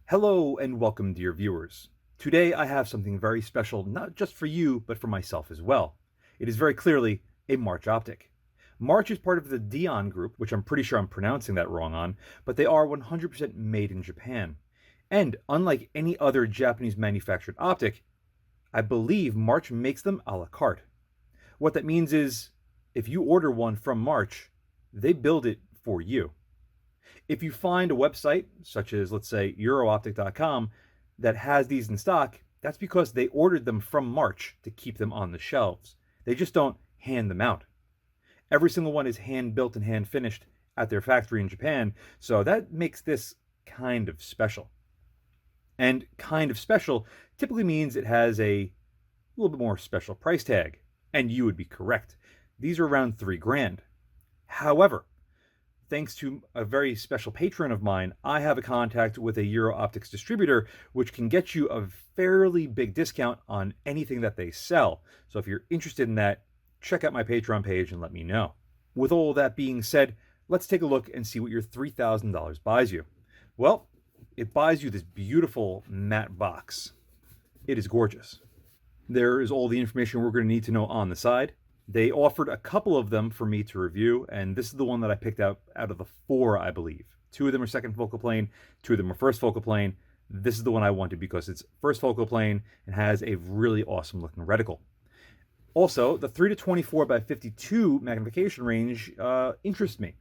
Hello and welcome, dear viewers. Today I have something very special, not just for you, but for myself as well. It is very clearly a March optic. March is part of the didnt group, which I'm pretty sure I'm pronouncing that wrong on, but they are 100% made in Japan. And unlike any other Japanese manufactured optic, I believe March makes them a la carte. What that means is, if you order one from March, they build it for you. If you find a website, such as, let's say, EuroOptic.com, that has these in stock, that's because they ordered them from March to keep them on the shelves. They just don't hand them out. Every single one is hand-built and hand-finished at their factory in Japan, so that makes this kind of special. And kind of special typically means it has a little bit more special price tag. And you would be correct. These are around $3,000. However, thanks to a very special patron of mine, I have a contact with a EuroOptics distributor, which can get you a fairly big discount on anything that they sell. So if you're interested in that, check out my Patreon page and let me know. With all that being said, let's take a look and see what your $3,000 buys you. Well, it buys you this beautiful matte box. It is gorgeous. There is all the information we're going to need to know on the side. They offered a couple of them for me to review, and this is the one that I picked out of the 4, I believe. 2 of them are second focal plane, 2 of them are first focal plane. This is the one I wanted because it's first focal plane and has a really awesome looking reticle. Also, the 3 to 24 by 52 magnification range interests me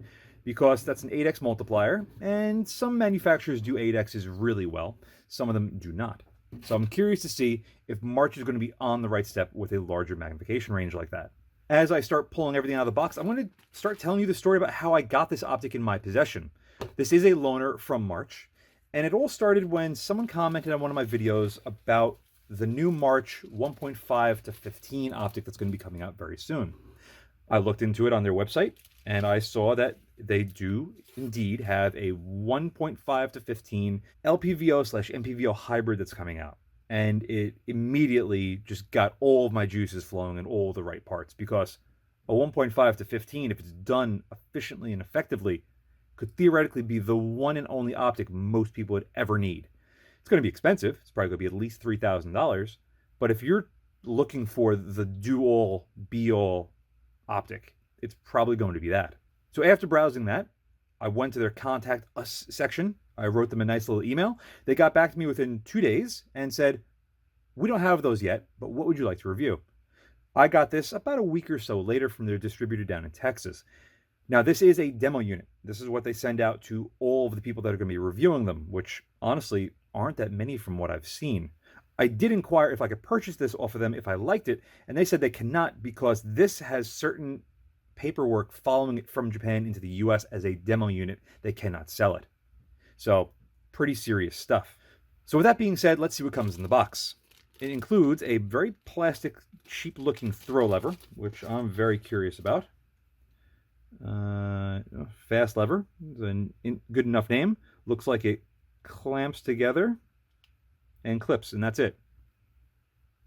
because that's an 8x multiplier, and some manufacturers do 8x's really well. Some of them do not. So I'm curious to see if March is going to be on the right step with a larger magnification range like that. As I start pulling everything out of the box, I'm going to start telling you the story about how I got this optic in my possession. This is a loaner from March, and it all started when someone commented on one of my videos about the new March 1.5 to 15 optic that's going to be coming out very soon. I looked into it on their website, and I saw that they do indeed have a 1.5 to 15 LPVO/MPVO hybrid that's coming out. And it immediately just got all of my juices flowing in all the right parts, because a 1.5 to 15, if it's done efficiently and effectively, could theoretically be the one and only optic most people would ever need. It's going to be expensive. It's probably going to be at least $3,000. But if you're looking for the do-all, be-all optic, it's probably going to be that. So after browsing that, I went to their Contact Us section. I wrote them a nice little email. They got back to me within 2 days and said, "We don't have those yet, but what would you like to review?" I got this about a week or so later from their distributor down in Texas. Now, this is a demo unit. This is what they send out to all of the people that are going to be reviewing them, which honestly aren't that many from what I've seen. I did inquire if I could purchase this off of them if I liked it, and they said they cannot because this has certain paperwork following it from Japan into the US as a demo unit. They cannot sell it. So, pretty serious stuff. So with that being said, let's see what comes in the box. It includes a very plastic, cheap-looking throw lever, which I'm very curious about. Fast lever, is a good enough name. Looks like it clamps together and clips, and that's it.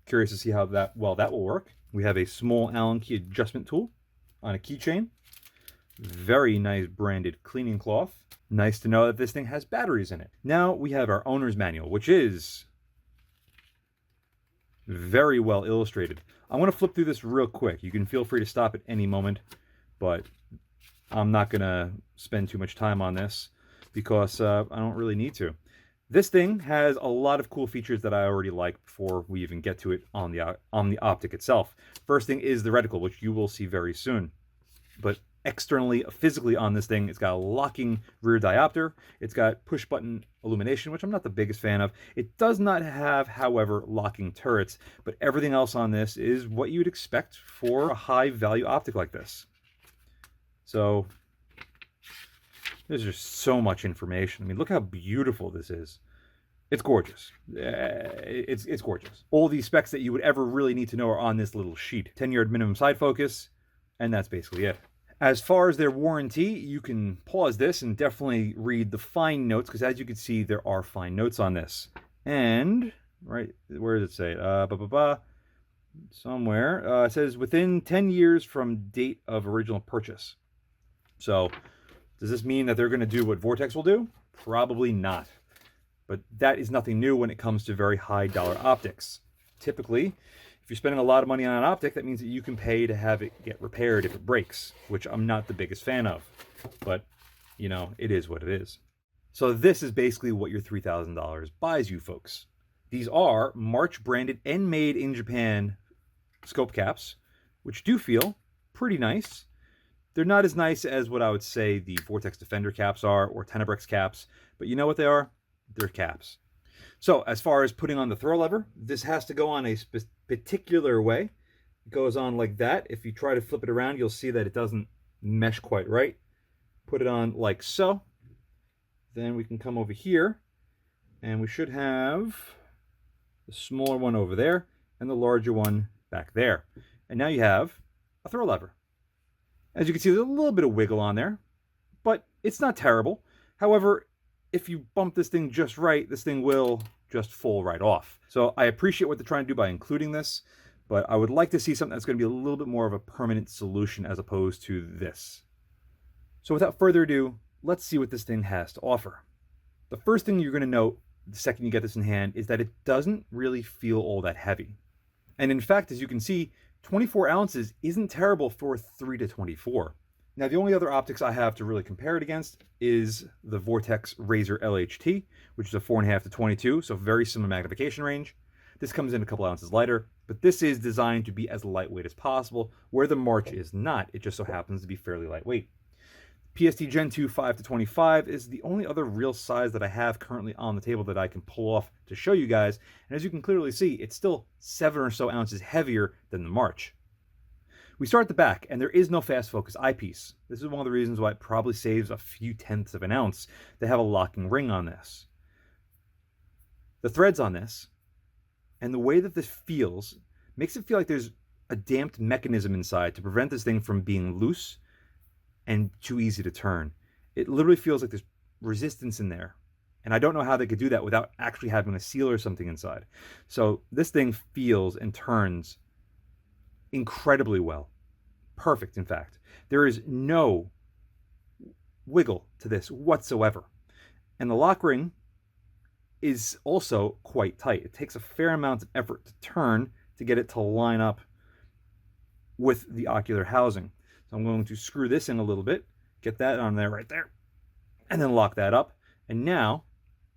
Curious to see how that will work. We have a small Allen key adjustment tool on a keychain. Very nice branded cleaning cloth. Nice to know that this thing has batteries in it. Now we have our owner's manual, which is very well illustrated. I'm going to flip through this real quick. You can feel free to stop at any moment, but I'm not going to spend too much time on this because I don't really need to. This thing has a lot of cool features that I already like before we even get to it on the optic itself. First thing is the reticle, which you will see very soon. But externally, physically on this thing, it's got a locking rear diopter. It's got push-button illumination, which I'm not the biggest fan of. It does not have, however, locking turrets, but everything else on this is what you'd expect for a high-value optic like this. So there's just so much information. I mean, look how beautiful this is. It's gorgeous. It's gorgeous. All these specs that you would ever really need to know are on this little sheet. 10-yard minimum side focus, and that's basically it. As far as their warranty, you can pause this and definitely read the fine notes, because as you can see, there are fine notes on this. And, right, where does it say? Somewhere. It says within 10 years from date of original purchase. So, does this mean that they're going to do what Vortex will do? Probably not. but that is nothing new when it comes to very high dollar optics. Typically, if you're spending a lot of money on an optic, that means that you can pay to have it get repaired if it breaks, which I'm not the biggest fan of, but you know, it is what it is. So this is basically what your $3,000 buys you, folks. These are March branded and made in Japan scope caps, which do feel pretty nice. They're not as nice as what I would say the Vortex Defender caps are or Tenebrex caps, but you know what they are? They're caps. So as far as putting on the throw lever, this has to go on a particular way. It goes on like that. If you try to flip it around, you'll see that it doesn't mesh quite right. Put it on like so. Then we can come over here and we should have the smaller one over there and the larger one back there. And now you have a throw lever. As you can see, there's a little bit of wiggle on there, but it's not terrible. However, if you bump this thing just right, this thing will just fall right off. So I appreciate what they're trying to do by including this, but I would like to see something that's going to be a little bit more of a permanent solution as opposed to this. So without further ado, let's see what this thing has to offer. The first thing you're going to note the second you get this in hand is that it doesn't really feel all that heavy. And in fact, as you can see, 24 ounces isn't terrible for 3 to 24. Now, the only other optics I have to really compare it against is the Vortex Razor LHT, which is a 4.5 to 22, so very similar magnification range. This comes in a couple ounces lighter, but this is designed to be as lightweight as possible, where the March is not. It just so happens to be fairly lightweight. PST Gen 2 5 to 25 is the only other real size that I have currently on the table that I can pull off to show you guys. And as you can clearly see, it's still 7 or so ounces heavier than the March. We start at the back, and there is no fast focus eyepiece. This is one of the reasons why it probably saves a few tenths of an ounce to have a locking ring on this. The threads on this, and the way that this feels, makes it feel like there's a damped mechanism inside to prevent this thing from being loose and too easy to turn. It literally feels like there's resistance in there. And I don't know how they could do that without actually having a seal or something inside. So this thing feels and turns incredibly well. Perfect, in fact. There is no wiggle to this whatsoever. And the lock ring is also quite tight. It takes a fair amount of effort to turn to get it to line up with the ocular housing. So I'm going to screw this in a little bit, get that on there right there, and then lock that up. And now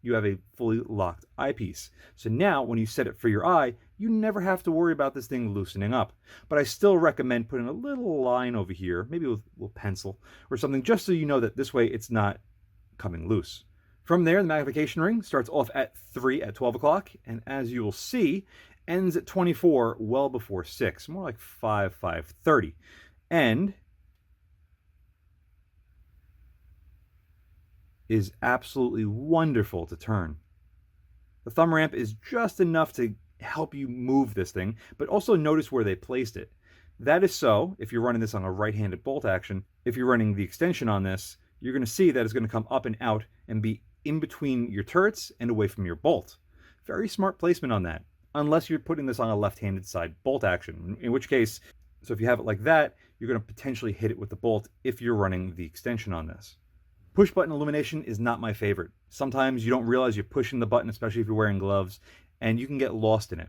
you have a fully locked eyepiece. So now when you set it for your eye, you never have to worry about this thing loosening up. But I still recommend putting a little line over here, maybe with a little pencil or something, just so you know that this way it's not coming loose. From there, the magnification ring starts off at 3 at 12 o'clock, and as you will see, ends at 24 well before 6, more like 5:30. And is absolutely wonderful to turn. The thumb ramp is just enough to help you move this thing, but also notice where they placed it. That is so if you're running this on a right-handed bolt action. If you're running the extension on this, you're going to see that it's going to come up and out and be in between your turrets and away from your bolt. Very smart placement on that, unless you're putting this on a left-handed side bolt action, in which case, so if you have it like that, you're going to potentially hit it with the bolt if you're running the extension on this. Push button illumination is not my favorite. Sometimes you don't realize you're pushing the button, especially if you're wearing gloves, and you can get lost in it.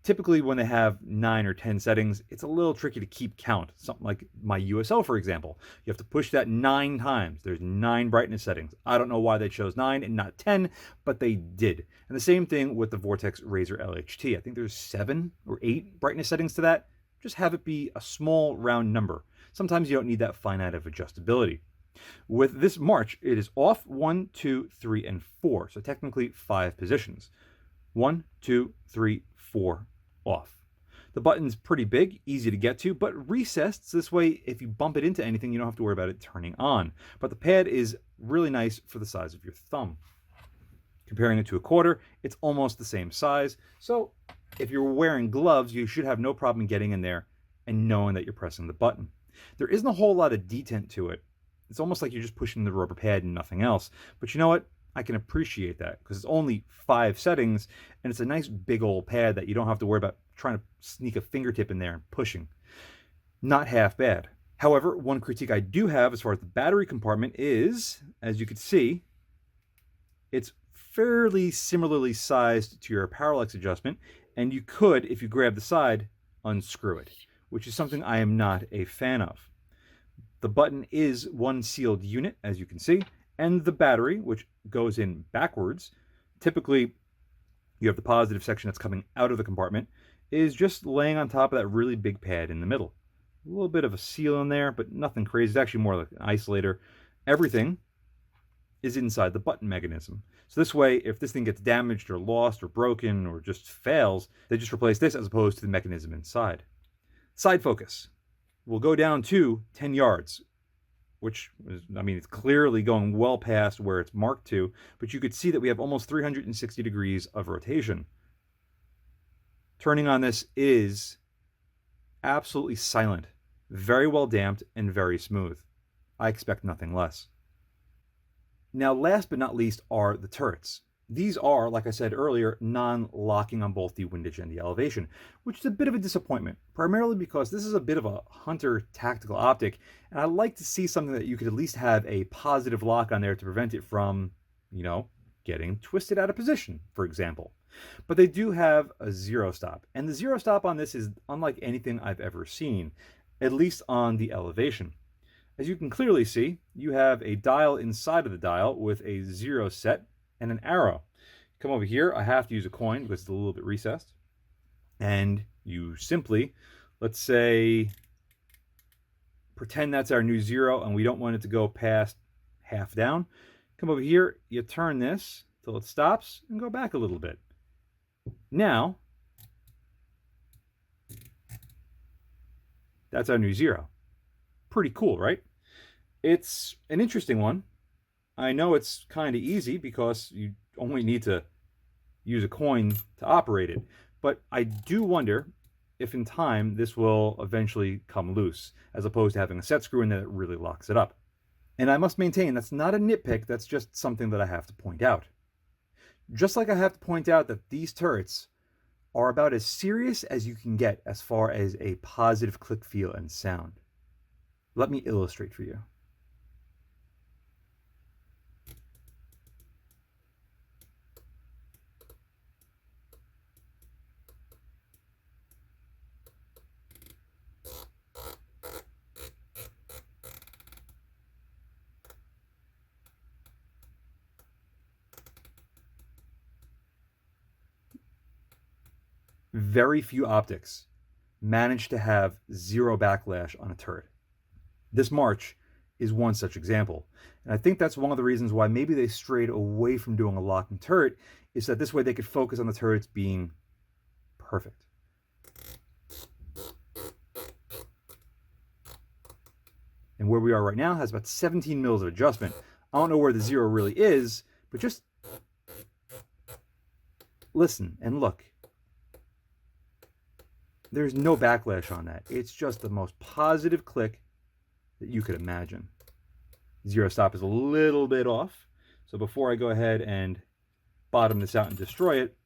Typically when they have 9 or 10 settings, it's a little tricky to keep count. Something like my USO, for example. You have to push that 9 times. There's 9 brightness settings. I don't know why they chose 9 and not 10, but they did. And the same thing with the Vortex Razor LHT. I think there's 7 or 8 brightness settings to that. Just have it be a small round number. Sometimes you don't need that finite of adjustability. With this March, it is off 1, 2, 3, and 4. So technically 5 positions. 1, 2, 3, 4, off. The button's pretty big, easy to get to, but recessed. So this way, if you bump it into anything, you don't have to worry about it turning on. But the pad is really nice for the size of your thumb. Comparing it to a quarter, it's almost the same size. So if you're wearing gloves, you should have no problem getting in there and knowing that you're pressing the button. There isn't a whole lot of detent to it. It's almost like you're just pushing the rubber pad and nothing else. But you know what? I can appreciate that because it's only 5 settings and it's a nice big old pad that you don't have to worry about trying to sneak a fingertip in there and pushing. Not half bad. However, one critique I do have as far as the battery compartment is, as you can see, it's fairly similarly sized to your parallax adjustment, and you could, if you grab the side, unscrew it, which is something I am not a fan of. The button is one sealed unit, as you can see, and the battery, which goes in backwards, typically you have the positive section that's coming out of the compartment, is just laying on top of that really big pad in the middle. A little bit of a seal in there, but nothing crazy. It's actually more like an isolator. Everything is inside the button mechanism. So this way, if this thing gets damaged or lost or broken or just fails, they just replace this as opposed to the mechanism inside. Side focus will go down to 10 yards, which is, I mean, it's clearly going well past where it's marked to, but you could see that we have almost 360 degrees of rotation. Turning on this is absolutely silent, very well damped, and very smooth. I expect nothing less. Now, last but not least are the turrets. These are, like I said earlier, non-locking on both the windage and the elevation, which is a bit of a disappointment, primarily because this is a bit of a hunter tactical optic, and I like to see something that you could at least have a positive lock on there to prevent it from, getting twisted out of position, for example. But they do have a zero stop, and the zero stop on this is unlike anything I've ever seen, at least on the elevation. As you can clearly see, you have a dial inside of the dial with a zero set and an arrow. Come over here, I have to use a coin because it's a little bit recessed. And you simply, let's say, pretend that's our new zero and we don't want it to go past half down. Come over here, you turn this till it stops and go back a little bit. Now, that's our new zero. Pretty cool, right? It's an interesting one. I know it's kind of easy because you only need to use a coin to operate it, but I do wonder if in time this will eventually come loose, as opposed to having a set screw in there that really locks it up. And I must maintain that's not a nitpick, that's just something that I have to point out. Just like I have to point out that these turrets are about as serious as you can get as far as a positive click feel and sound. Let me illustrate for you. Very few optics manage to have zero backlash on a turret. This March is one such example. And I think that's one of the reasons why maybe they strayed away from doing a locking turret, is that this way they could focus on the turrets being perfect. And where we are right now has about 17 mils of adjustment. I don't know where the zero really is, but just listen and look. There's no backlash on that. It's just the most positive click that you could imagine. Zero stop is a little bit off. So before I go ahead and bottom this out and destroy it,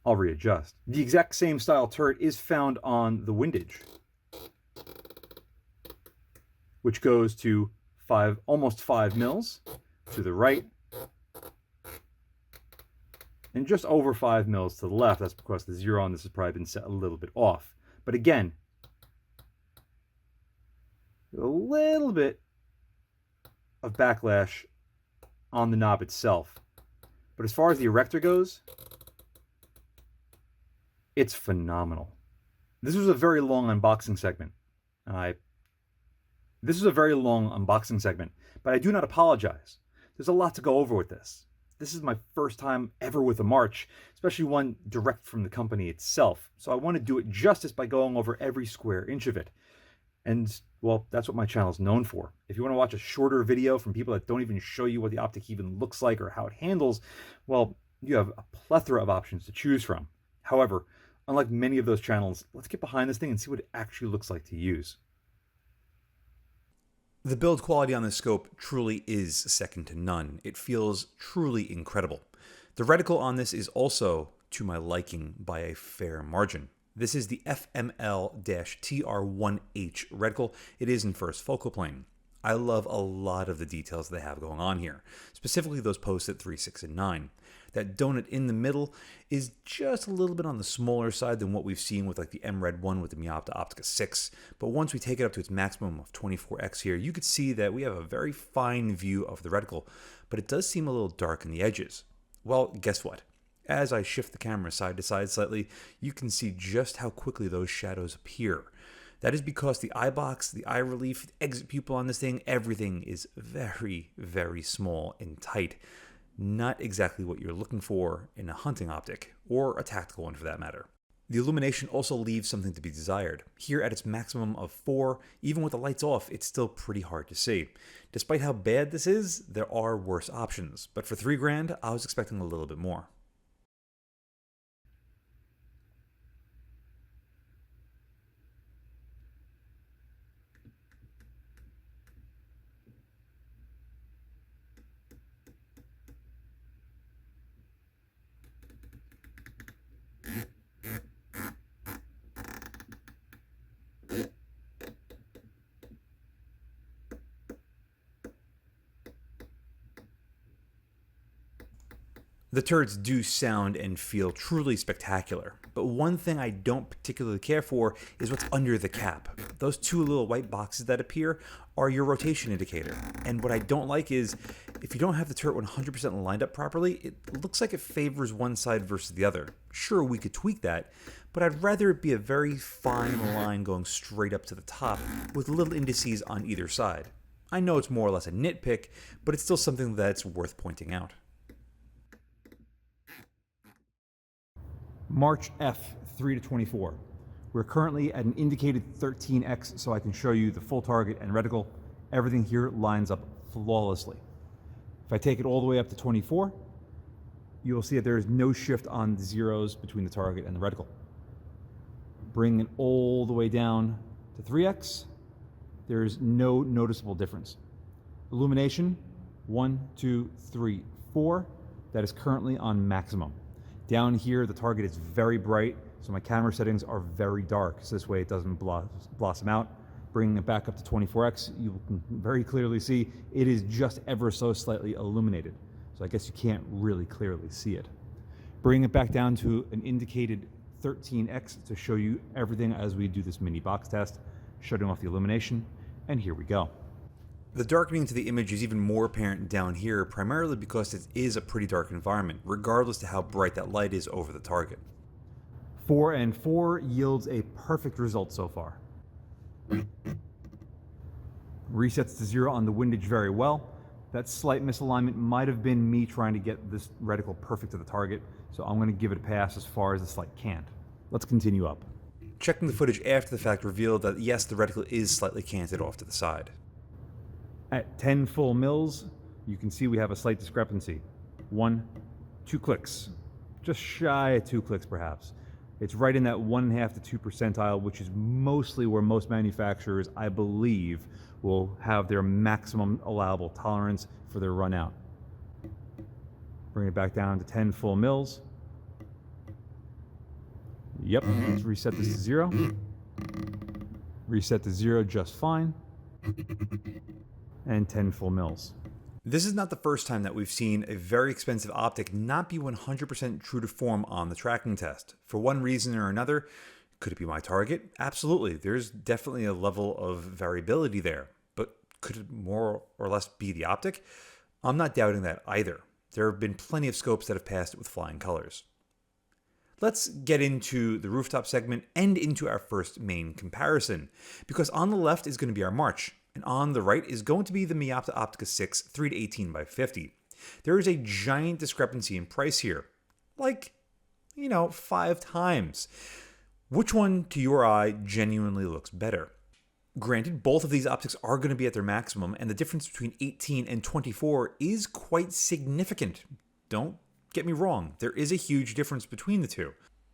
I'll readjust. The exact same style turret is found on the windage, which goes to almost 5 mils to the right, and just over 5 mils to the left. That's because the zero on this has probably been set a little bit off. But again, a little bit of backlash on the knob itself. But as far as the erector goes, it's phenomenal. This was a very long unboxing segment. But I do not apologize. There's a lot to go over with this. This is my first time ever with a March, especially one direct from the company itself. So I want to do it justice by going over every square inch of it. And, well, that's what my channel is known for. If you want to watch a shorter video from people that don't even show you what the optic even looks like or how it handles, well, you have a plethora of options to choose from. However, unlike many of those channels, let's get behind this thing and see what it actually looks like to use. The build quality on this scope truly is second to none. It feels truly incredible. The reticle on this is also to my liking by a fair margin. This is the FML-TR1H reticle. It is in first focal plane. I love a lot of the details they have going on here, specifically those posts at 3, 6, and 9. That donut in the middle is just a little bit on the smaller side than what we've seen with like the MRED one with the Meopta Optica 6, but once we take it up to its maximum of 24x here, you could see that we have a very fine view of the reticle, but it does seem a little dark in the edges. Well, guess what? As I shift the camera side to side slightly, you can see just how quickly those shadows appear. That is because the eyebox, the eye relief, the exit pupil on this thing, everything is very, very small and tight. Not exactly what you're looking for in a hunting optic, or a tactical one for that matter. The illumination also leaves something to be desired. Here at its maximum of 4, even with the lights off, it's still pretty hard to see. Despite how bad this is, there are worse options, but for $3,000, I was expecting a little bit more. The turrets do sound and feel truly spectacular, but one thing I don't particularly care for is what's under the cap. Those two little white boxes that appear are your rotation indicator, and what I don't like is if you don't have the turret 100% lined up properly, it looks like it favors one side versus the other. Sure, we could tweak that, but I'd rather it be a very fine line going straight up to the top with little indices on either side. I know it's more or less a nitpick, but it's still something that's worth pointing out. March-F 3-24. We're currently at an indicated 13x, so I can show you the full target and reticle. Everything here lines up flawlessly. If I take it all the way up to 24, you will see that there is no shift on the zeros between the target and the reticle. Bring it all the way down to 3x, there is no noticeable difference. Illumination, 1, 2, 3, 4. That is currently on maximum. Down here, the target is very bright, so my camera settings are very dark, so this way it doesn't blossom out. Bringing it back up to 24x, you can very clearly see it is just ever so slightly illuminated. So I guess you can't really clearly see it. Bringing it back down to an indicated 13x to show you everything as we do this mini box test, shutting off the illumination, and here we go. The darkening to the image is even more apparent down here, primarily because it is a pretty dark environment, regardless to how bright that light is over the target. 4 and 4 yields a perfect result so far. Resets to 0 on the windage very well. That slight misalignment might have been me trying to get this reticle perfect to the target, so I'm going to give it a pass as far as the slight can't. Let's continue up. Checking the footage after the fact revealed that yes, the reticle is slightly canted off to the side. At 10 full mils, you can see we have a slight discrepancy. 1, 2 clicks. Just shy of 2 clicks perhaps. It's right in that 1.5 to 2 percentile, which is mostly where most manufacturers, I believe, will have their maximum allowable tolerance for their run out. Bring it back down to 10 full mils. Yep, let's reset this to 0. Reset to 0 just fine. And 10 full mils. This is not the first time that we've seen a very expensive optic not be 100% true to form on the tracking test. For one reason or another, could it be my target? Absolutely, there's definitely a level of variability there. But could it more or less be the optic? I'm not doubting that either. There have been plenty of scopes that have passed it with flying colors. Let's get into the rooftop segment and into our first main comparison, because on the left is going to be our March, and on the right is going to be the Meopta Optica 6 3-18 by 50. There is a giant discrepancy in price here, like, 5 times. Which one to your eye genuinely looks better? Granted, both of these optics are going to be at their maximum, and the difference between 18 and 24 is quite significant. Don't get me wrong, there is a huge difference between the two.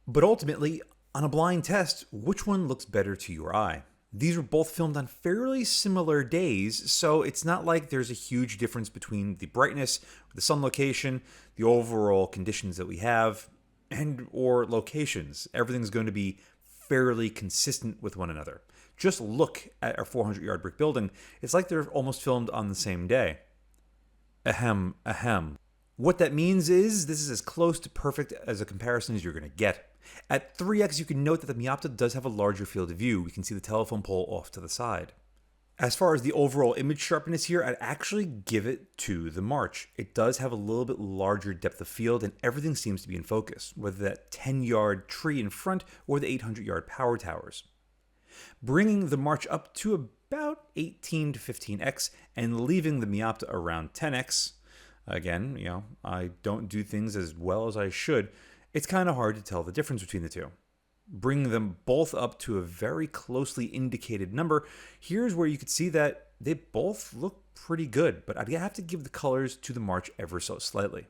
But ultimately, on a blind test, which one looks better to your eye? These were both filmed on fairly similar days, so it's not like there's a huge difference between the brightness, the sun location, the overall conditions that we have, and or locations. Everything's going to be fairly consistent with one another. Just look at our 400-yard brick building. It's like they're almost filmed on the same day. Ahem, ahem. What that means is this is as close to perfect as a comparison as you're going to get. At 3x, you can note that the Meopta does have a larger field of view. We can see the telephone pole off to the side. As far as the overall image sharpness here, I'd actually give it to the March. It does have a little bit larger depth of field, and everything seems to be in focus, whether that 10-yard tree in front or the 800-yard power towers. Bringing the March up to about 18 to 15x and leaving the Meopta around 10x. Again, I don't do things as well as I should. It's kind of hard to tell the difference between the two. Bringing them both up to a very closely indicated number, here's where you could see that they both look pretty good, but I'd have to give the colors to the March ever so slightly.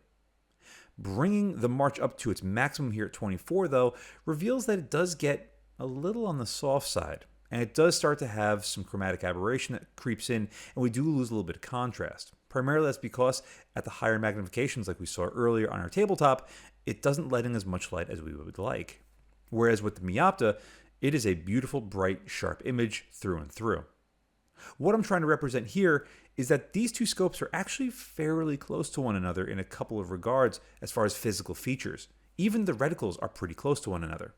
Bringing the March up to its maximum here at 24, though, reveals that it does get a little on the soft side, and it does start to have some chromatic aberration that creeps in, and we do lose a little bit of contrast. Primarily that's because at the higher magnifications like we saw earlier on our tabletop, it doesn't let in as much light as we would like. Whereas with the Meopta, it is a beautiful, bright, sharp image through and through. What I'm trying to represent here is that these two scopes are actually fairly close to one another in a couple of regards as far as physical features. Even the reticles are pretty close to one another.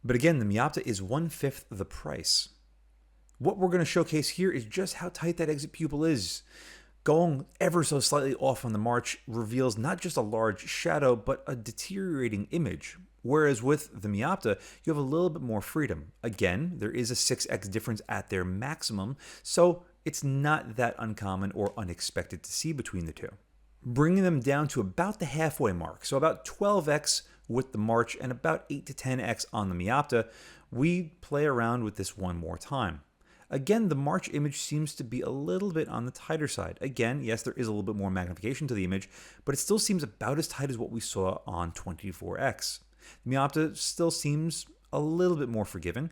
But again, the Meopta is 1/5 the price. What we're going to showcase here is just how tight that exit pupil is. Going ever so slightly off on the March reveals not just a large shadow, but a deteriorating image. Whereas with the Meopta, you have a little bit more freedom. Again, there is a 6x difference at their maximum, so it's not that uncommon or unexpected to see between the two. Bringing them down to about the halfway mark, so about 12x with the March and about 8 to 10x on the Meopta, we play around with this one more time. Again, the March image seems to be a little bit on the tighter side. Again, yes, there is a little bit more magnification to the image, but it still seems about as tight as what we saw on 24x. The Meopta still seems a little bit more forgiving,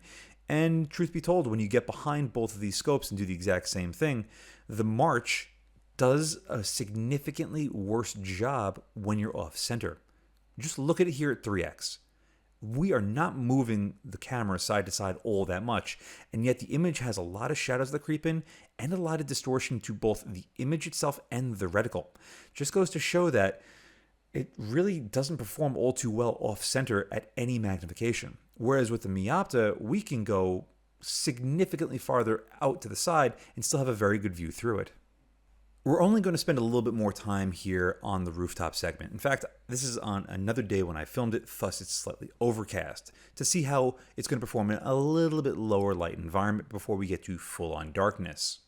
and truth be told, when you get behind both of these scopes and do the exact same thing, the March does a significantly worse job when you're off center. Just look at it here at 3x. We are not moving the camera side to side all that much, and yet the image has a lot of shadows that creep in and a lot of distortion to both the image itself and the reticle. Just goes to show that it really doesn't perform all too well off center at any magnification. Whereas with the Meopta, we can go significantly farther out to the side and still have a very good view through it. We're only going to spend a little bit more time here on the rooftop segment. In fact, this is on another day when I filmed it, thus it's slightly overcast, to see how it's going to perform in a little bit lower light environment before we get to full-on darkness.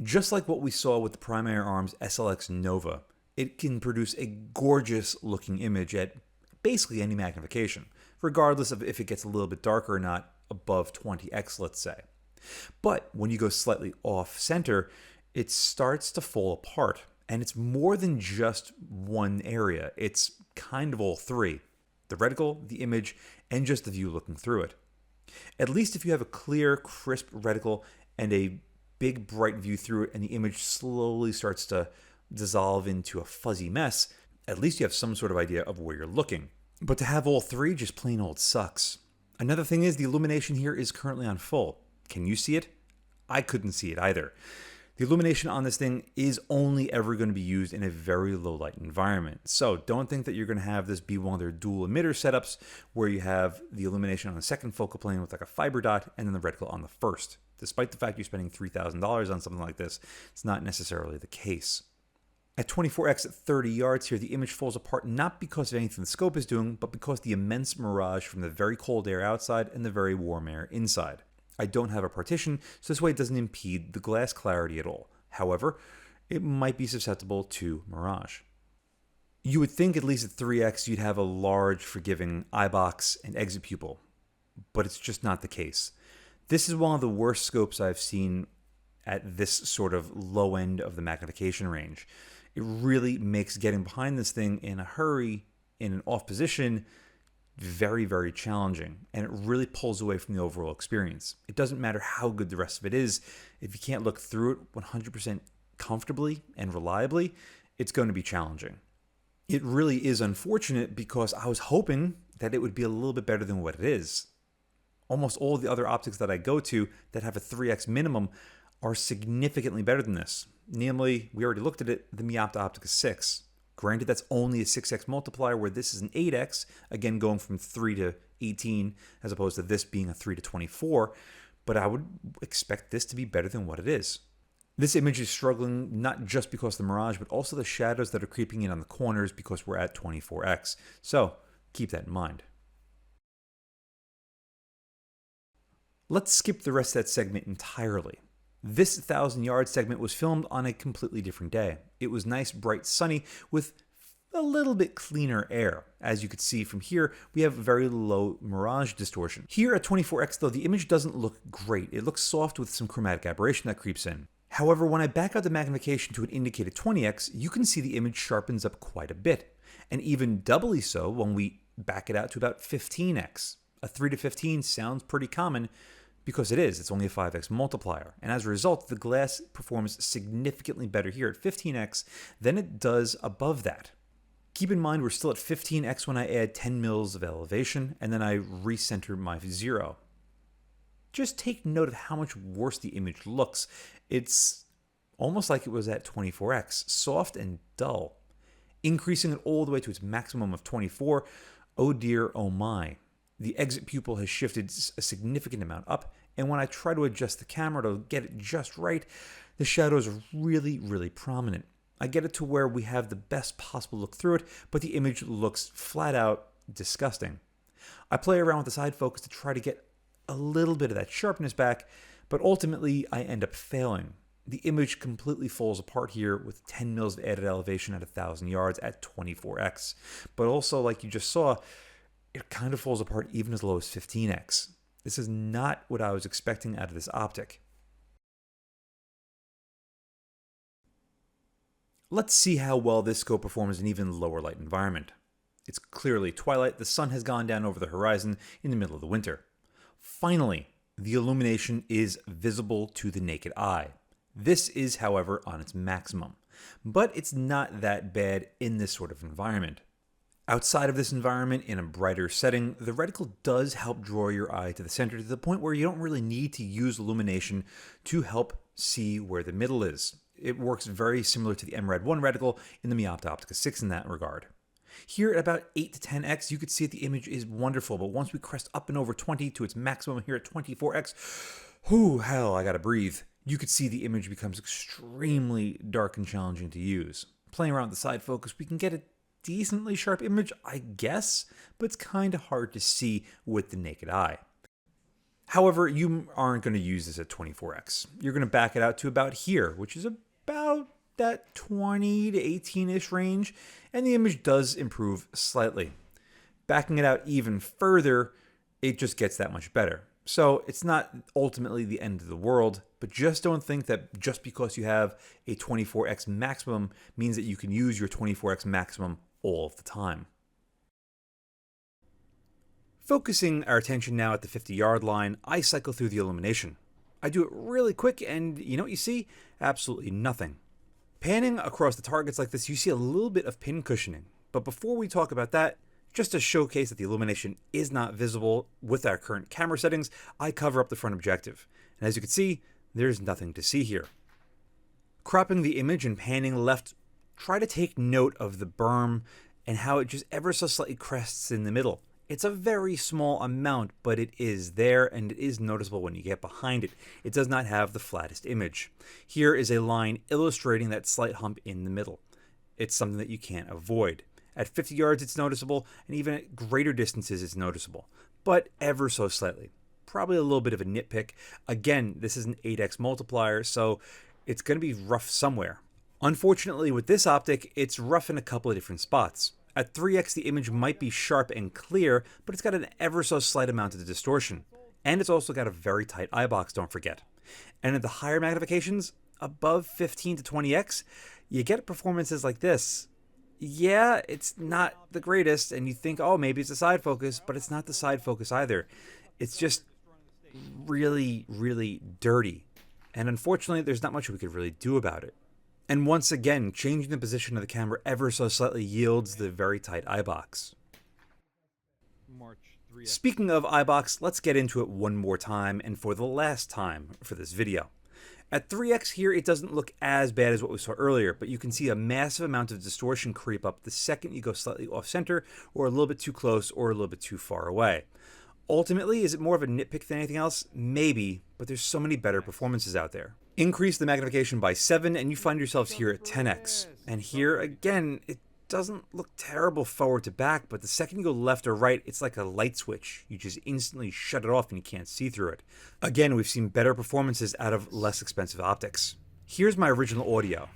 Just like what we saw with the Primary Arms SLX Nova, it can produce a gorgeous looking image at basically any magnification, regardless of if it gets a little bit darker or not, above 20x, let's say. But when you go slightly off center, it starts to fall apart, and it's more than just one area. It's kind of all three: the reticle, the image, and just the view looking through it. At least if you have a clear, crisp reticle and a big, bright view through it, and the image slowly starts to dissolve into a fuzzy mess, at least you have some sort of idea of where you're looking. But to have all three just plain old sucks. Another thing is the illumination here is currently on full. Can you see it? I couldn't see it either. The illumination on this thing is only ever going to be used in a very low light environment. So don't think that you're going to have this be one of their dual emitter setups where you have the illumination on the second focal plane with like a fiber dot and then the reticle on the first. Despite the fact you're spending $3,000 on something like this, it's not necessarily the case. At 24x at 30 yards here, the image falls apart not because of anything the scope is doing, but because of the immense mirage from the very cold air outside and the very warm air inside. I don't have a partition, so this way it doesn't impede the glass clarity at all. However, it might be susceptible to mirage. You would think at least at 3x you'd have a large, forgiving eyebox and exit pupil, but it's just not the case. This is one of the worst scopes I've seen at this sort of low end of the magnification range. It really makes getting behind this thing in a hurry, in an off position, very, very challenging, and it really pulls away from the overall experience. It doesn't matter how good the rest of it is. If you can't look through it 100% comfortably and reliably, it's going to be challenging. It really is unfortunate because I was hoping that it would be a little bit better than what it is. Almost all the other optics that I go to that have a 3x minimum are significantly better than this. Namely, we already looked at it, the Meopta Optica 6. Granted, that's only a 6x multiplier, where this is an 8x, again going from 3 to 18 as opposed to this being a 3 to 24, but I would expect this to be better than what it is. This image is struggling not just because of the mirage, but also the shadows that are creeping in on the corners because we're at 24x. So keep that in mind. Let's skip the rest of that segment entirely. This 1,000-yard segment was filmed on a completely different day. It was nice, bright, sunny with a little bit cleaner air. As you could see from here, we have very low mirage distortion. Here at 24x though, the image doesn't look great. It looks soft with some chromatic aberration that creeps in. However, when I back out the magnification to an indicated 20x, you can see the image sharpens up quite a bit. And even doubly so when we back it out to about 15x. A 3 to 15 sounds pretty common, because it is. It's only a 5x multiplier. And as a result, the glass performs significantly better here at 15x than it does above that. Keep in mind, we're still at 15x when I add 10 mils of elevation, and then I recenter my 0. Just take note of how much worse the image looks. It's almost like it was at 24x, soft and dull. Increasing it all the way to its maximum of 24, oh dear, oh my. The exit pupil has shifted a significant amount up, and when I try to adjust the camera to get it just right, the shadows are really, really prominent. I get it to where we have the best possible look through it, but the image looks flat out disgusting. I play around with the side focus to try to get a little bit of that sharpness back, but ultimately I end up failing. The image completely falls apart here with 10 mils of added elevation at 1,000 yards at 24x. But also, like you just saw, it kind of falls apart even as low as 15x. This is not what I was expecting out of this optic. Let's see how well this scope performs in even lower light environment. It's clearly twilight, the sun has gone down over the horizon in the middle of the winter. Finally, the illumination is visible to the naked eye. This is, however, on its maximum, but it's not that bad in this sort of environment. Outside of this environment, in a brighter setting, the reticle does help draw your eye to the center to the point where you don't really need to use illumination to help see where the middle is. It works very similar to the MRAD1 reticle in the Meopta Optica 6 in that regard. Here at about 8 to 10x, you could see that the image is wonderful, but once we crest up and over 20 to its maximum here at 24x, whew, hell, I gotta breathe. You could see the image becomes extremely dark and challenging to use. Playing around with the side focus, we can get a decently sharp image, I guess, but it's kind of hard to see with the naked eye. However, you aren't going to use this at 24x. You're going to back it out to about here, which is about that 20 to 18-ish range, and the image does improve slightly. Backing it out even further, it just gets that much better. So it's not ultimately the end of the world, but just don't think that just because you have a 24x maximum means that you can use your 24x maximum all of the time. Focusing our attention now at the 50-yard line, I cycle through the illumination. I do it really quick, and you know what you see? Absolutely nothing. Panning across the targets like this, you see a little bit of pin cushioning. But before we talk about that, just to showcase that the illumination is not visible with our current camera settings, I cover up the front objective. And as you can see, there's nothing to see here. Cropping the image and panning left, try to take note of the berm and how it just ever so slightly crests in the middle. It's a very small amount, but it is there and it is noticeable when you get behind it. It does not have the flattest image. Here is a line illustrating that slight hump in the middle. It's something that you can't avoid. At 50 yards it's noticeable, and even at greater distances it's noticeable, but ever so slightly. Probably a little bit of a nitpick. Again, this is an 8x multiplier, so it's going to be rough somewhere. Unfortunately, with this optic, it's rough in a couple of different spots. At 3x, the image might be sharp and clear, but it's got an ever so slight amount of distortion. And it's also got a very tight eyebox, don't forget. And at the higher magnifications, above 15 to 20x, you get performances like this. Yeah, it's not the greatest, and you think, oh, maybe it's a side focus, but it's not the side focus either. It's just really, really dirty. And unfortunately, there's not much we could really do about it. And once again, changing the position of the camera ever so slightly yields the very tight eyebox. March Speaking of Eyebox, let's get into it one more time and for the last time for this video. At 3x here, it doesn't look as bad as what we saw earlier, but you can see a massive amount of distortion creep up the second you go slightly off center or a little bit too close or a little bit too far away. Ultimately, is it more of a nitpick than anything else? Maybe, but there's so many better performances out there. Increase the magnification by 7 and you find yourselves here at 10x. And here, again, it doesn't look terrible forward to back, but the second you go left or right, it's like a light switch. You just instantly shut it off and you can't see through it. Again, we've seen better performances out of less expensive optics. Here's my original audio.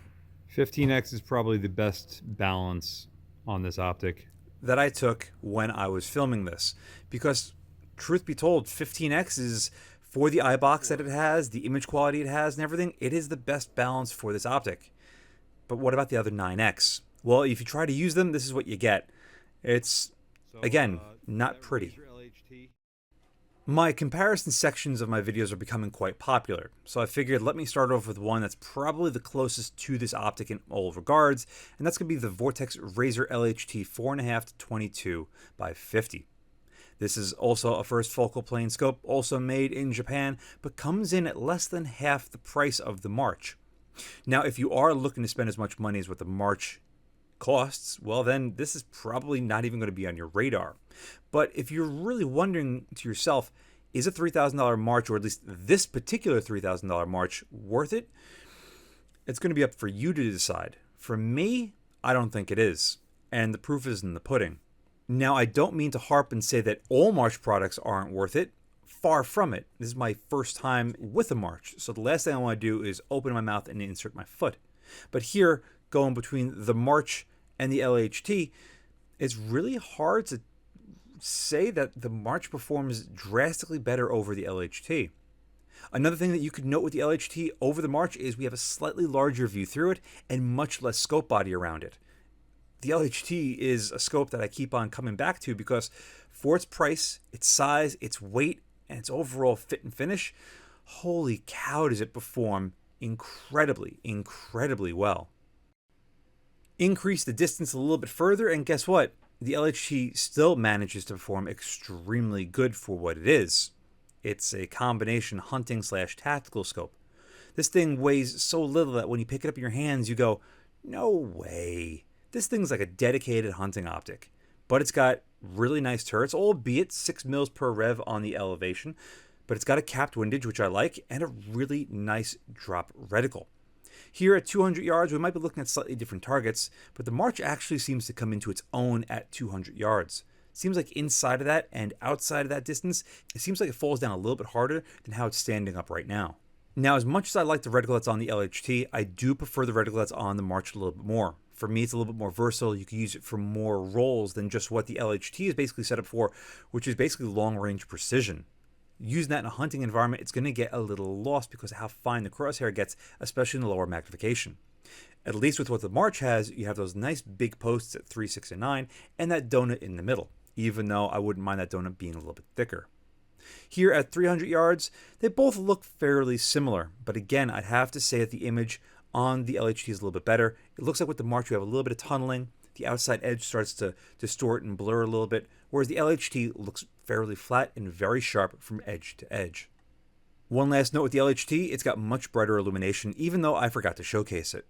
15x is probably the best balance on this optic That I took when I was filming this. Because, truth be told, 15x is, for the Eyebox that it has, the image quality it has and everything, it is the best balance for this optic. But what about the other 9x? Well, if you try to use them, this is what you get. It's, again, not pretty. My comparison sections of my videos are becoming quite popular, so I figured let me start off with one that's probably the closest to this optic in all regards, and that's going to be the Vortex Razor LHT 4.5 to 22 by 50. This is also a first focal plane scope, also made in Japan, but comes in at less than half the price of the March. Now, if you are looking to spend as much money as what the March costs, well then this is probably not even going to be on your radar. But if you're really wondering to yourself, is a $3,000 March, or at least this particular $3,000 March, worth it? It's going to be up for you to decide. For me, I don't think it is. And the proof is in the pudding. Now, I don't mean to harp and say that all March products aren't worth it. Far from it. This is my first time with a March, so the last thing I want to do is open my mouth and insert my foot. But here, going between the March and the LHT, it's really hard to say that the March performs drastically better over the LHT. Another thing that you could note with the LHT over the March is we have a slightly larger view through it and much less scope body around it. The LHT is a scope that I keep on coming back to because for its price, its size, its weight, and its overall fit and finish, holy cow, does it perform incredibly, incredibly well. Increase the distance a little bit further, and guess what? The LHT still manages to perform extremely good for what it is. It's a combination hunting/tactical scope. This thing weighs so little that when you pick it up in your hands, you go, no way. This thing's like a dedicated hunting optic. But it's got really nice turrets, albeit 6 mils per rev on the elevation. But it's got a capped windage, which I like, and a really nice drop reticle. Here at 200 yards, we might be looking at slightly different targets, but the March actually seems to come into its own at 200 yards. Seems like inside of that and outside of that distance, it seems like it falls down a little bit harder than how it's standing up right now. Now, as much as I like the reticle that's on the LHT, I do prefer the reticle that's on the March a little bit more. For me, it's a little bit more versatile. You can use it for more roles than just what the LHT is basically set up for, which is basically long-range precision. Using that in a hunting environment, it's going to get a little lost because of how fine the crosshair gets, especially in the lower magnification. At least with what the March has, you have those nice big posts at 3, 6, and 9, and that donut in the middle, even though I wouldn't mind that donut being a little bit thicker. Here at 300 yards, they both look fairly similar, but again, I'd have to say that the image on the LHT is a little bit better. It looks like with the March, we have a little bit of tunneling. The outside edge starts to distort and blur a little bit, whereas the LHT looks fairly flat and very sharp from edge to edge. One last note with the LHT, it's got much brighter illumination, even though I forgot to showcase it.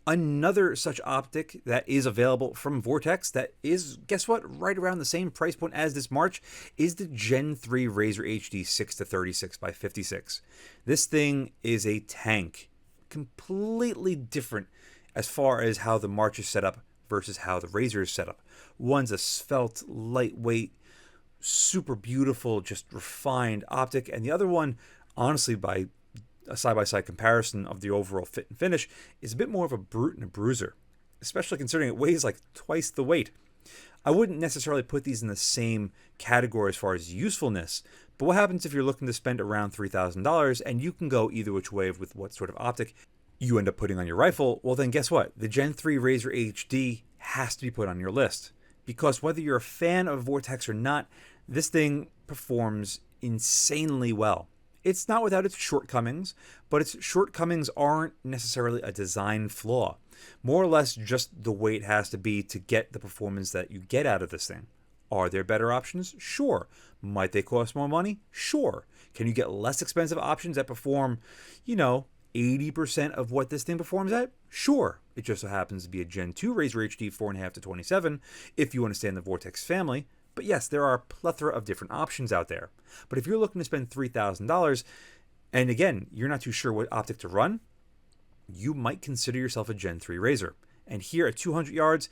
Another such optic that is available from Vortex that is, guess what, right around the same price point as this March is the Gen 3 Razor HD 6 to 36 by 56. This thing is a tank. Completely different as far as how the March is set up versus how the Razor is set up. One's a svelte, lightweight, super beautiful, just refined optic, and the other one, honestly, by a side-by-side comparison of the overall fit and finish, is a bit more of a brute and a bruiser, especially considering it weighs like twice the weight. I wouldn't necessarily put these in the same category as far as usefulness, but what happens if you're looking to spend around $3,000 and you can go either which way with what sort of optic you end up putting on your rifle? Well, then guess what? The Gen 3 Razor HD has to be put on your list, because whether you're a fan of Vortex or not, this thing performs insanely well. It's not without its shortcomings, but its shortcomings aren't necessarily a design flaw. More or less just the way it has to be to get the performance that you get out of this thing. Are there better options? Sure. Might they cost more money? Sure. Can you get less expensive options that perform, 80% of what this thing performs at? Sure. It just so happens to be a Gen 2 Razor HD 4.5 to 27 if you understand the Vortex family. But yes, there are a plethora of different options out there. But if you're looking to spend $3,000, and again, you're not too sure what optic to run, you might consider yourself a Gen 3 Razor. And here at 200 yards,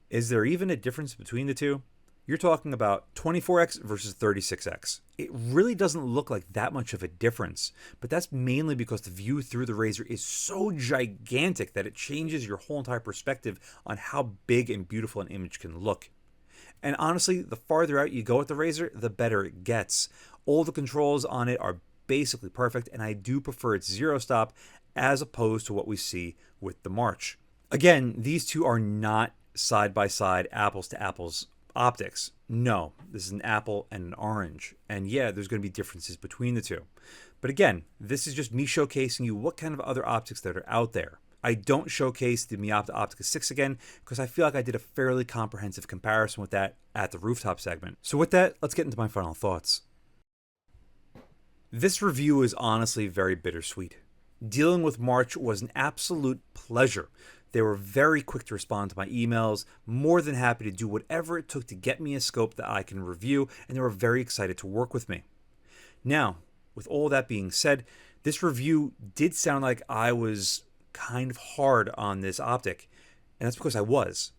is there even a difference between the two? You're talking about 24x versus 36x. It really doesn't look like that much of a difference, but that's mainly because the view through the Razor is so gigantic that it changes your whole entire perspective on how big and beautiful an image can look. And honestly, the farther out you go with the Razor, the better it gets. All the controls on it are basically perfect, and I do prefer its zero stop as opposed to what we see with the March. Again, these two are not side-by-side, apples-to-apples optics. No, this is an apple and an orange. And yeah, there's going to be differences between the two. But again, this is just me showcasing you what kind of other optics that are out there. I don't showcase the Meopta Optica 6 again because I feel like I did a fairly comprehensive comparison with that at the rooftop segment. So with that, let's get into my final thoughts. This review is honestly very bittersweet. Dealing with March was an absolute pleasure. They were very quick to respond to my emails, more than happy to do whatever it took to get me a scope that I can review, and they were very excited to work with me. Now, with all that being said, this review did sound like I was kind of hard on this optic, and that's because I was.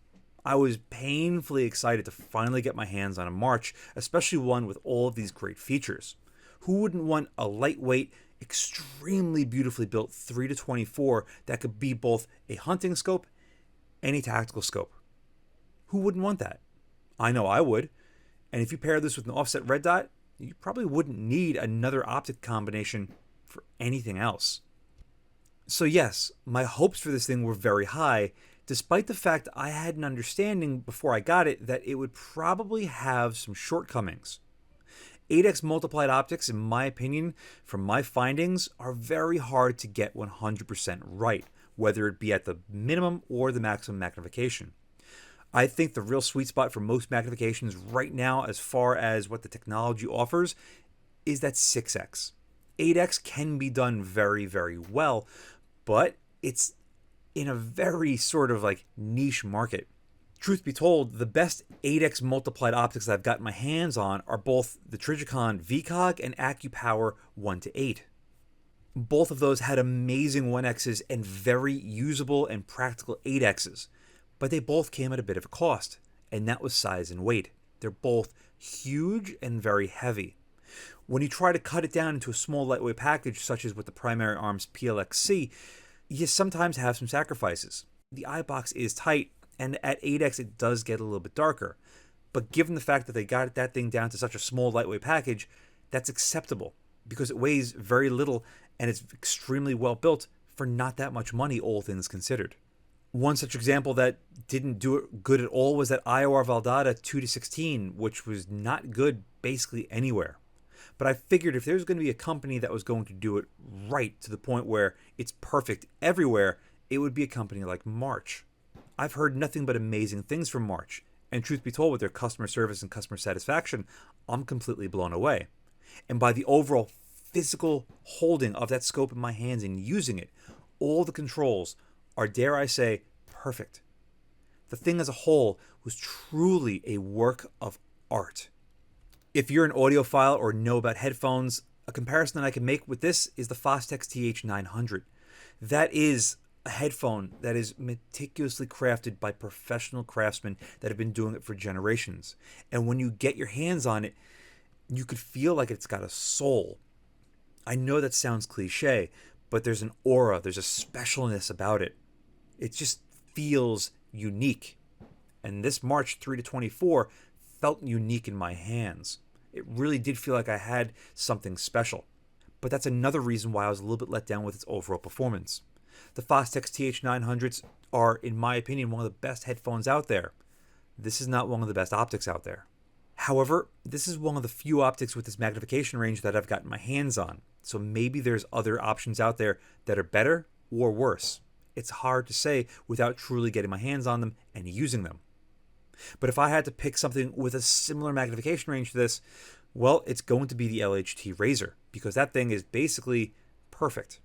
I was painfully excited to finally get my hands on a March, especially one with all of these great features. Who wouldn't want a lightweight, extremely beautifully built 3 to 24 that could be both a hunting scope and a tactical scope? Who wouldn't want that? I know I would. And if you pair this with an offset red dot, you probably wouldn't need another optic combination for anything else. So yes, my hopes for this thing were very high, despite the fact I had an understanding before I got it that it would probably have some shortcomings. 8x multiplied optics, in my opinion, from my findings, are very hard to get 100% right, whether it be at the minimum or the maximum magnification. I think the real sweet spot for most magnifications right now, as far as what the technology offers, is that 6x. 8x can be done very, very well, but it's in a very sort of like niche market. Truth be told, the best 8x multiplied optics that I've gotten my hands on are both the Trijicon VCOG and AccuPower 1:8. Both of those had amazing 1x's and very usable and practical 8x's, but they both came at a bit of a cost, and that was size and weight. They're both huge and very heavy. When you try to cut it down into a small lightweight package, such as with the Primary Arms PLXC, you sometimes have some sacrifices. The Eyebox is tight, and at 8x it does get a little bit darker. But given the fact that they got that thing down to such a small lightweight package, that's acceptable because it weighs very little and it's extremely well built for not that much money, all things considered. One such example that didn't do it good at all was that IOR Valdata 2-16, which was not good basically anywhere. But I figured if there's going to be a company that was going to do it right to the point where it's perfect everywhere, it would be a company like March. I've heard nothing but amazing things from March, and truth be told, with their customer service and customer satisfaction, I'm completely blown away. And by the overall physical holding of that scope in my hands and using it, all the controls are, dare I say, perfect. The thing as a whole was truly a work of art. If you're an audiophile or know about headphones, a comparison that I can make with this is the Fostex TH900. That is a headphone that is meticulously crafted by professional craftsmen that have been doing it for generations. And when you get your hands on it, you could feel like it's got a soul. I know that sounds cliche, but there's an aura, there's a specialness about it. It just feels unique. And this March 3 to 24 felt unique in my hands. It really did feel like I had something special. But that's another reason why I was a little bit let down with its overall performance. The Fostex TH900s are, in my opinion, one of the best headphones out there. This is not one of the best optics out there. However, this is one of the few optics with this magnification range that I've gotten my hands on. So maybe there's other options out there that are better or worse. It's hard to say without truly getting my hands on them and using them. But if I had to pick something with a similar magnification range to this, well, it's going to be the LHT Razor, because that thing is basically perfect.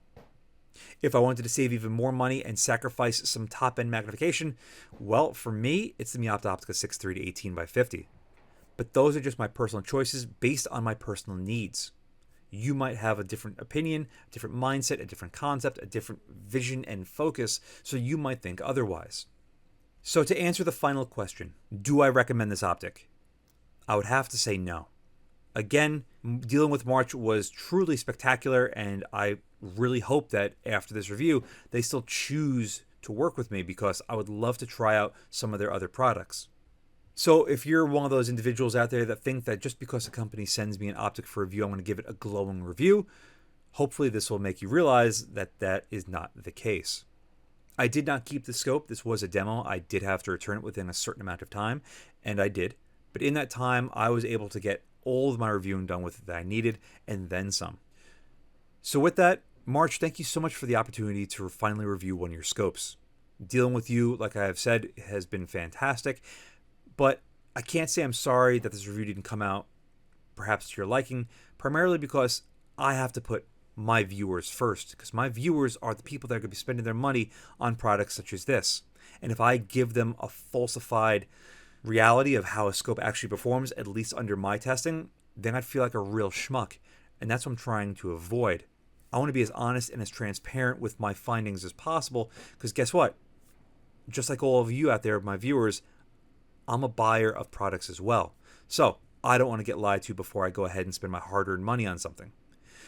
If I wanted to save even more money and sacrifice some top-end magnification, well, for me, it's the Meopta Optica 6.3 to 18 by 50. But those are just my personal choices based on my personal needs. You might have a different opinion, a different mindset, a different concept, a different vision and focus, so you might think otherwise. So to answer the final question, do I recommend this optic? I would have to say no. Again, dealing with March was truly spectacular, and I really hope that after this review, they still choose to work with me, because I would love to try out some of their other products. So if you're one of those individuals out there that think that just because a company sends me an optic for review, I'm going to give it a glowing review, hopefully this will make you realize that that is not the case. I did not keep the scope. This was a demo. I did have to return it within a certain amount of time, and I did. But in that time, I was able to get all of my reviewing done with it that I needed, and then some. So with that, March, thank you so much for the opportunity to finally review one of your scopes. Dealing with you, like I have said, has been fantastic, but I can't say I'm sorry that this review didn't come out perhaps to your liking, primarily because I have to put my viewers first, because my viewers are the people that are going to be spending their money on products such as this. And if I give them a falsified reality of how a scope actually performs, at least under my testing, then I'd feel like a real schmuck. And that's what I'm trying to avoid. I want to be as honest and as transparent with my findings as possible, because guess what? Just like all of you out there, my viewers, I'm a buyer of products as well. So I don't want to get lied to before I go ahead and spend my hard-earned money on something.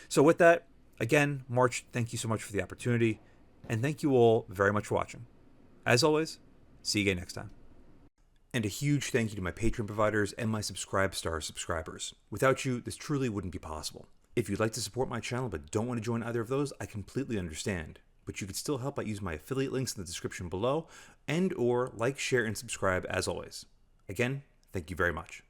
So with that, again, March, thank you so much for the opportunity, and thank you all very much for watching. As always, see you again next time. And a huge thank you to my Patreon providers and my Subscribe subscribers. Without you, this truly wouldn't be possible. If you'd like to support my channel but don't want to join either of those, I completely understand. But you could still help by using my affiliate links in the description below, and or like, share, and subscribe as always. Again, thank you very much.